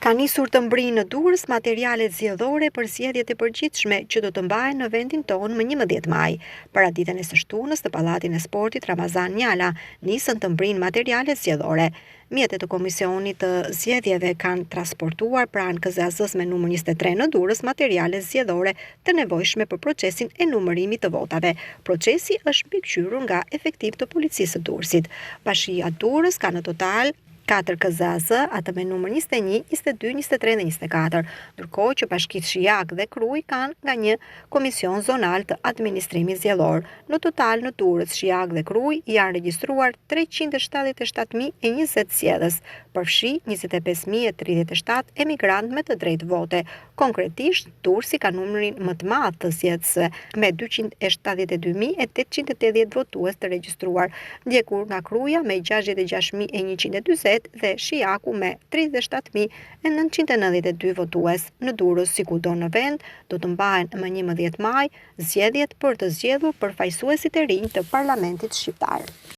Ka nisur të mbrijë në Durrës materialet zgjedhore për zgjedhjet e përgjithshme që do të mbahen në vendin tonë më 11 maj. Paraditën e së shtunës në Pallatin e Sportit Ramazan Njala nisën të mbrijnë materialet zgjedhore. Mjetet e Komisionit të Zgjedhjeve kanë transportuar pranë KZAZ-s me numër 23 në Durrës materiale zgjedhore të nevojshme për procesin e numërimit të votave. Procesi është mbikëqyrur nga efektiv të policisë së Durrësit. Bashkia Durrës ka në total 4 KZAZ, atë me numër 21, 22, 23 dhe 24, ndërkohë që bashkitë Shijak dhe Kruj kanë nga një komision zonal të administrimit zgjedhor. Në total në Durrës, Shijak dhe Kruj janë regjistruar 377.020 zgjedhës, përfshi 25.037 emigrant me të drejtë vote. Konkretisht, Durrësi ka numrin më të madh të zgjedhësve me 272.880 votues të regjistruar, ndjekur nga Kruja me 66.140 dhe Shijaku me 37.992 votues. Në Durrës, sikudo në vend, do të mbahen më 11 maj zgjedhjet për të zgjedhur përfaqësuesit e rinj të Parlamentit shqiptar.